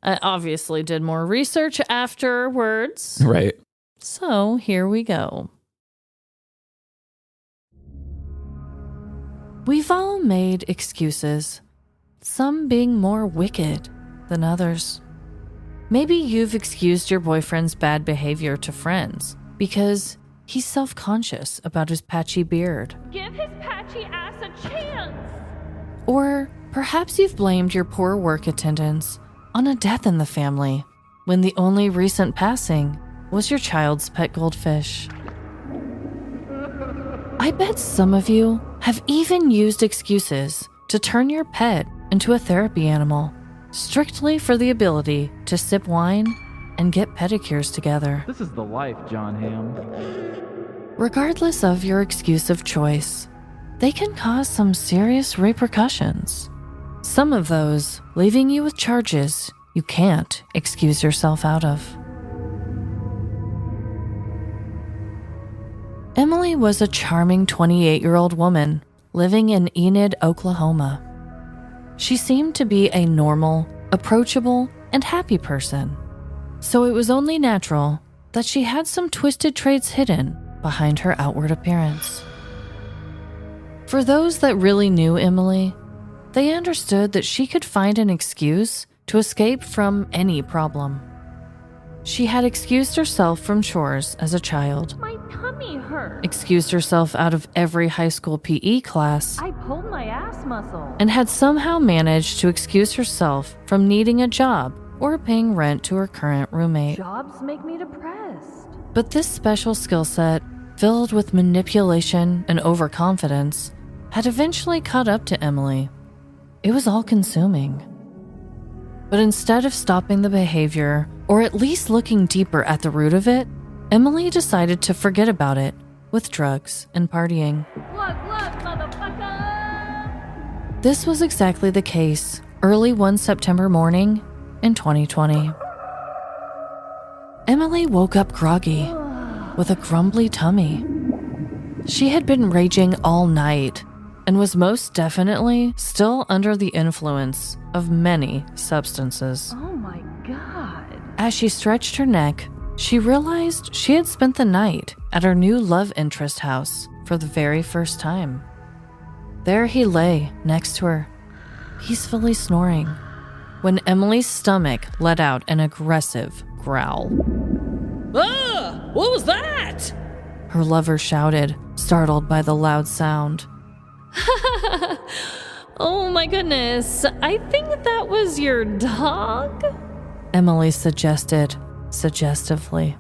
I obviously did more research afterwards. Right. So here we go. We've all made excuses, some being more wicked than others. Maybe you've excused your boyfriend's bad behavior to friends because he's self-conscious about his patchy beard. Give his patchy ass a chance. Or perhaps you've blamed your poor work attendance on a death in the family when the only recent passing was your child's pet goldfish. I bet some of you have even used excuses to turn your pet into a therapy animal, strictly for the ability to sip wine and get pedicures together. This is the life, John Hamm. Regardless of your excuse of choice, they can cause some serious repercussions. Some of those leaving you with charges you can't excuse yourself out of. Emily was a charming 28-year-old woman living in Enid, Oklahoma. She seemed to be a normal, approachable, and happy person. So it was only natural that she had some twisted traits hidden behind her outward appearance. For those that really knew Emily, they understood that she could find an excuse to escape from any problem. She had excused herself from chores as a child, My tummy hurts. excused herself out of every high school PE class, I pulled my ass muscle. and had somehow managed to excuse herself from needing a job or paying rent to her current roommate. Jobs make me depressed. But this special skill set, filled with manipulation and overconfidence, had eventually caught up to Emily. It was all-consuming. But instead of stopping the behavior, or at least looking deeper at the root of it, Emily decided to forget about it with drugs and partying. Look, motherfucker! This was exactly the case early one September morning in 2020. Emily woke up groggy with a grumbly tummy. She had been raging all night and was most definitely still under the influence of many substances. Oh my god. As she stretched her neck, she realized she had spent the night at her new love interest house for the very first time. There he lay next to her, peacefully snoring, when Emily's stomach let out an aggressive growl. Ah! What was that? Her lover shouted, startled by the loud sound. Oh my goodness. I think that was your dog? Emily suggested, suggestively.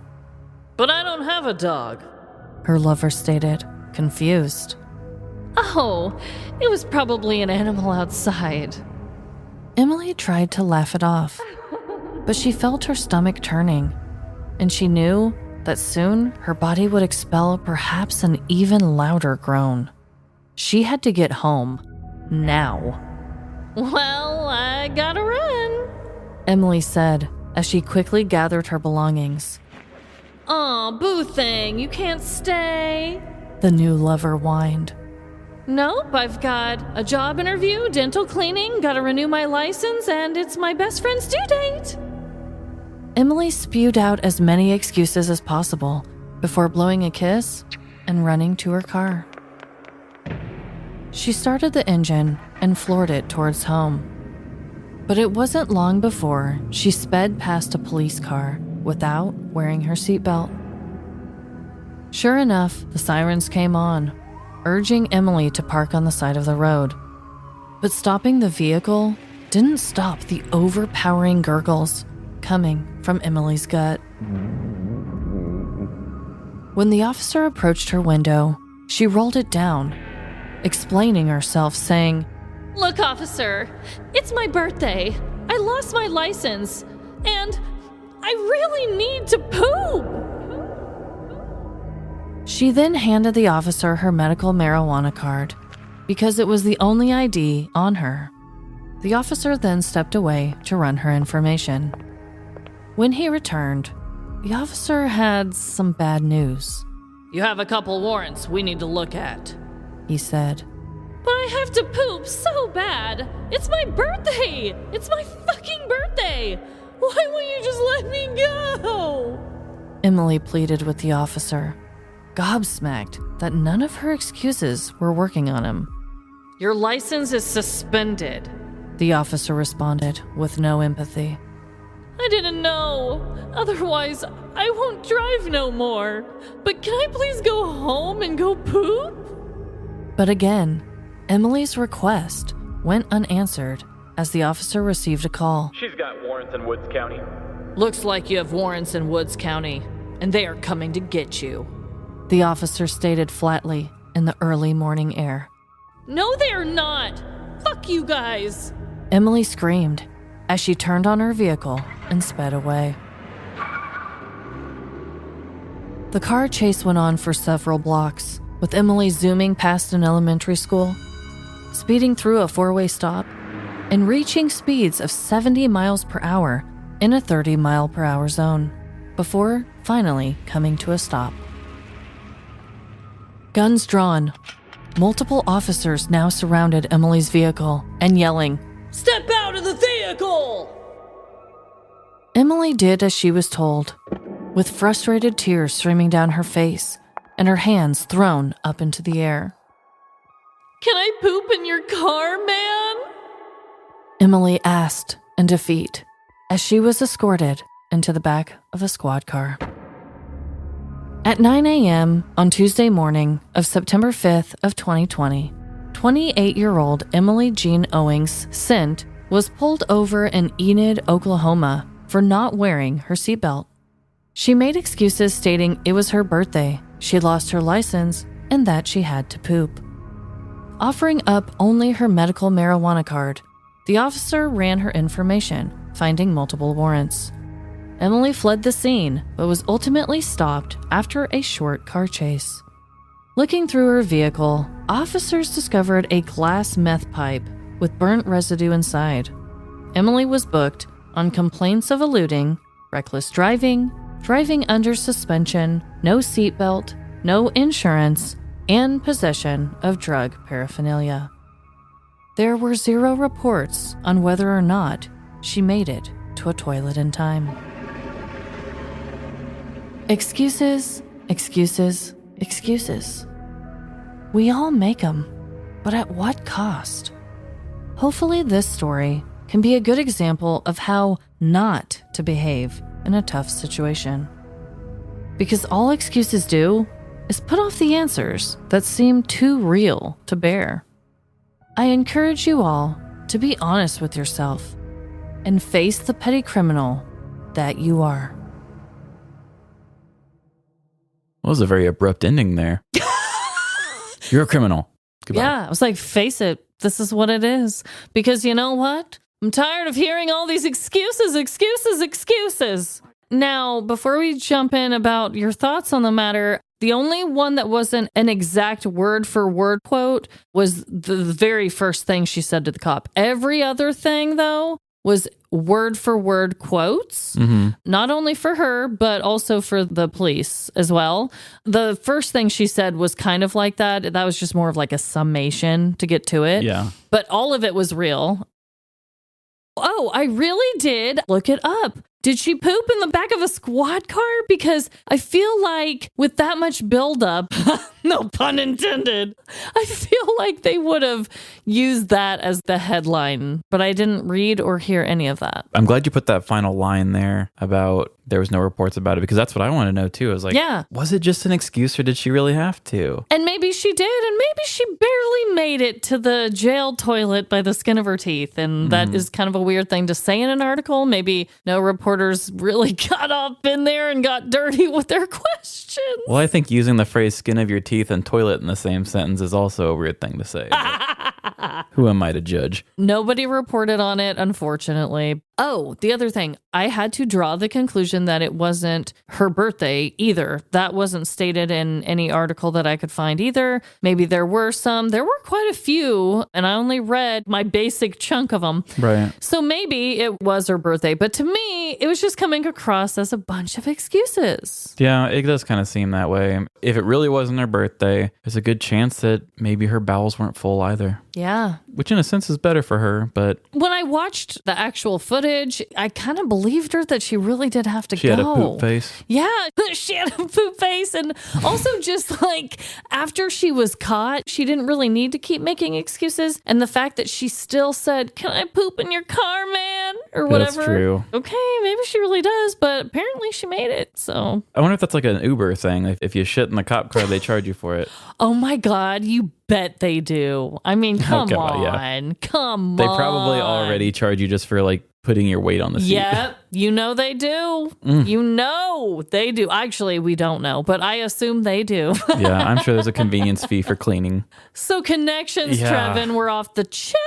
But I don't have a dog. Her lover stated, confused. Oh, it was probably an animal outside. Emily tried to laugh it off, but she felt her stomach turning, and she knew that soon her body would expel perhaps an even louder groan. She had to get home, now. Well, I gotta run, Emily said as she quickly gathered her belongings. Aw, boo thing, you can't stay. The new lover whined. Nope, I've got a job interview, dental cleaning, gotta renew my license, and it's my best friend's due date. Emily spewed out as many excuses as possible before blowing a kiss and running to her car. She started the engine and floored it towards home. But it wasn't long before she sped past a police car without wearing her seatbelt. Sure enough, the sirens came on, urging Emily to park on the side of the road. But stopping the vehicle didn't stop the overpowering gurgles coming from Emily's gut. When the officer approached her window, she rolled it down, explaining herself, saying, Look, officer, it's my birthday. I lost my license, and I really need to poop. She then handed the officer her medical marijuana card because it was the only ID on her. The officer then stepped away to run her information. When he returned, the officer had some bad news. You have a couple warrants we need to look at, he said. But I have to poop so bad. It's my birthday. It's my fucking birthday. Why won't you just let me go? Emily pleaded with the officer, gobsmacked that none of her excuses were working on him. Your license is suspended, the officer responded with no empathy. I didn't know. Otherwise, I won't drive no more. But can I please go home and go poop? But again, Emily's request went unanswered as the officer received a call. She's got warrants in Woods County. Looks like you have warrants in Woods County, and they are coming to get you, the officer stated flatly in the early morning air. No, they are not. Fuck you guys. Emily screamed as she turned on her vehicle and sped away. The car chase went on for several blocks, with Emily zooming past an elementary school, speeding through a four-way stop, and reaching speeds of 70 miles per hour in a 30-mile-per-hour zone, before finally coming to a stop. Guns drawn, multiple officers now surrounded Emily's vehicle and yelling, Step out of the vehicle! Emily did as she was told, with frustrated tears streaming down her face and her hands thrown up into the air. Can I poop in your car, man? Emily asked in defeat as she was escorted into the back of a squad car. At 9 a.m. on Tuesday morning of September 5th of 2020, 28-year-old Emily Jean Owings Sint was pulled over in Enid, Oklahoma for not wearing her seatbelt. She made excuses stating it was her birthday, she lost her license, and that she had to poop. Offering up only her medical marijuana card, the officer ran her information, finding multiple warrants. Emily fled the scene, but was ultimately stopped after a short car chase. Looking through her vehicle, officers discovered a glass meth pipe with burnt residue inside. Emily was booked on complaints of eluding, reckless driving, driving under suspension, no seatbelt, no insurance, and possession of drug paraphernalia. There were 0 reports on whether or not she made it to a toilet in time. Excuses, excuses, excuses. We all make them, but at what cost? Hopefully this story can be a good example of how not to behave in a tough situation. Because all excuses do is put off the answers that seem too real to bear. I encourage you all to be honest with yourself and face the petty criminal that you are. That was a very abrupt ending there. You're a criminal. Goodbye. Yeah, I was like, face it. This is what it is. Because you know what? I'm tired of hearing all these excuses. Now, before we jump in about your thoughts on the matter, the only one that wasn't an exact word for word quote was the very first thing she said to the cop. Every other thing, though, was word for word quotes, not only for her, but also for the police as well. The first thing she said was kind of like that. That was just more of like a summation to get to it. Yeah. But all of it was real. Oh, I really did look it up. Did she poop in the back of a squad car? Because I feel like with that much buildup, no pun intended, I feel like they would have used that as the headline, but I didn't read or hear any of that. I'm glad you put that final line there about there was no reports about it, because that's what I want to know too. I was like, yeah, was it just an excuse or did she really have to? And maybe she did, and maybe she barely made it to the jail toilet by the skin of her teeth. And that is kind of a weird thing to say in an article. Maybe no reporters really got up in there and got dirty with their questions. Well, I think using the phrase skin of your teeth and toilet in the same sentence is also a weird thing to say. Who am I to judge? Nobody reported on it, unfortunately. Oh, the other thing, I had to draw the conclusion that it wasn't her birthday either. That wasn't stated in any article that I could find either. Maybe there were some. There were quite a few, and I only read my basic chunk of them. Right. So maybe it was her birthday, but to me, it was just coming across as a bunch of excuses. Yeah, it does kind of seem that way. If it really wasn't her birthday, there's a good chance that maybe her bowels weren't full either. Yeah. Which in a sense is better for her, but... When I watched the actual footage, I kind of believed her that she really did have to go. She had a poop face. Yeah, she had a poop face. And also just like after she was caught, she didn't really need to keep making excuses. And the fact that she still said, "Can I poop in your car, man?" or whatever. That's true. Okay, maybe she really does, but apparently she made it. So I wonder if that's like an Uber thing. If you shit in the cop car, they charge you for it. oh my God, you bet they do. I mean, come Okay, on. yeah. Come on. They probably already charge you just for like putting your weight on the seat. Yep, you know they do. You know they do. Actually, we don't know, but I assume they do. Yeah, I'm sure there's a convenience fee for cleaning. So connections, Yeah. Trevin, were off the chart.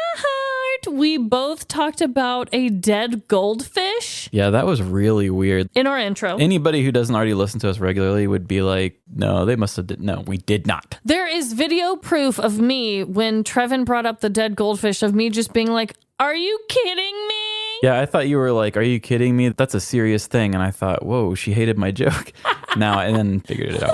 We both talked about a dead goldfish Yeah, that was really weird. in our intro. Anybody who doesn't already listen to us regularly would be like, no, they must have no, we did not. There is video proof of me when Trevin brought up the dead goldfish of me just being like, "Are you kidding me?" Yeah, I thought you were like, are you kidding me? That's a serious thing. And I thought, whoa, she hated my joke. Now, and then figured it out.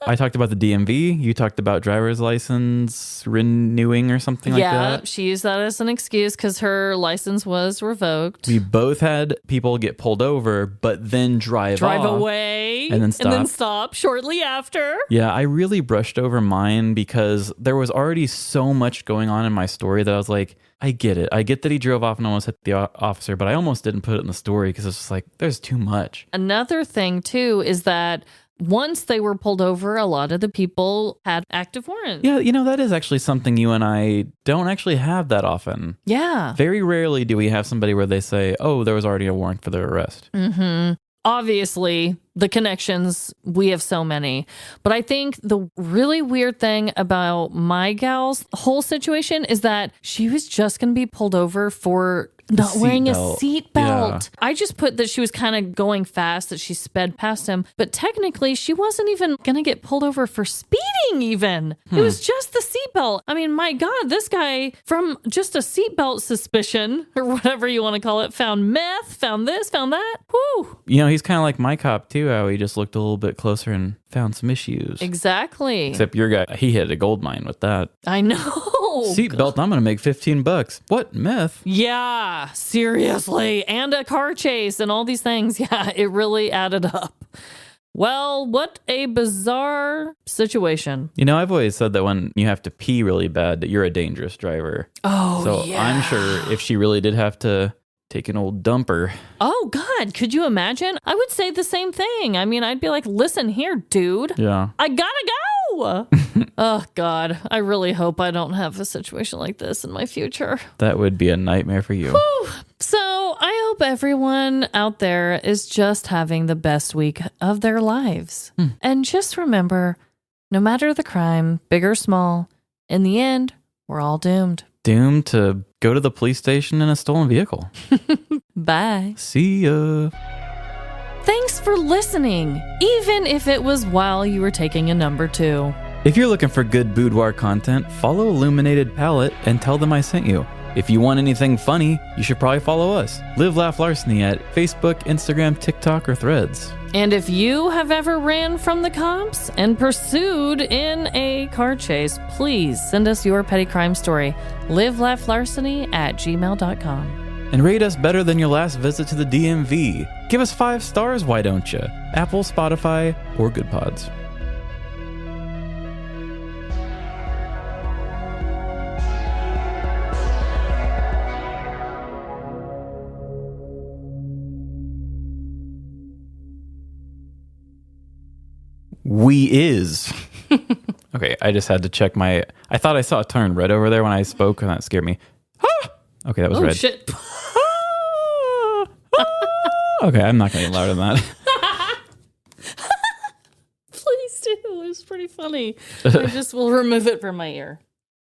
I talked about the DMV. You talked about driver's license renewing or something like Yeah, that. she used that as an excuse because her license was revoked. We both had people get pulled over, but then drive off. away And then stop shortly after. Yeah, I really brushed over mine because there was already so much going on in my story that I was like, I get it. I get that he drove off and almost hit the officer, but I almost didn't put it in the story because it's just like, there's too much. Another thing, too, is that once they were pulled over, a lot of the people had active warrants. Yeah, that is actually something you and I don't actually have that often. Yeah. Very rarely do we have somebody where they say, oh, there was already a warrant for their arrest. Mm-hmm. Obviously, the connections, we have so many. But I think the really weird thing about my gal's whole situation is that she was just going to be pulled over for not wearing a seatbelt. Yeah. I just put that she was kind of going fast, that she sped past him. But technically, she wasn't even going to get pulled over for speeding even. It was just the seatbelt. I mean, my God, this guy, from just a seatbelt suspicion, or whatever you want to call it, found meth, found this, found that. Whew. He's kind of like my cop too, how he just looked a little bit closer and found some issues. Exactly. Except your guy, he hit a gold mine with that. I know. Seatbelt, I'm going to make $15. What? Meth? Yeah, seriously. And a car chase and all these things. Yeah, it really added up. Well, what a bizarre situation. I've always said that when you have to pee really bad, that you're a dangerous driver. Oh, so yeah. I'm sure if she really did have to take an old dumper. Oh, God. Could you imagine? I would say the same thing. I mean, I'd be like, listen here, dude. Yeah. I gotta go. Oh, God. I really hope I don't have a situation like this in my future. That would be a nightmare for you. Whew. So I hope everyone out there is just having the best week of their lives. And just remember, no matter the crime, big or small, in the end, we're all doomed. Doomed to go to the police station in a stolen vehicle. Bye. See ya. Thanks for listening, even if it was while you were taking a number 2. If you're looking for good boudoir content, follow Illuminated Palette and tell them I sent you. If you want anything funny, you should probably follow us. Live Laugh Larceny at Facebook, Instagram, TikTok, or Threads. And if you have ever ran from the cops and pursued in a car chase, please send us your petty crime story. livelaughlarceny@gmail.com. And rate us better than your last visit to the DMV. Give us 5 stars, why don't you? Apple, Spotify, or Good Pods. We is. Okay, I just had to check my... I thought I saw it turn red over there when I spoke, and that scared me. Ah! Okay, that was red. Oh, shit. Okay, I'm not going to get louder than that. Please do. It was pretty funny. I just will remove it from my ear.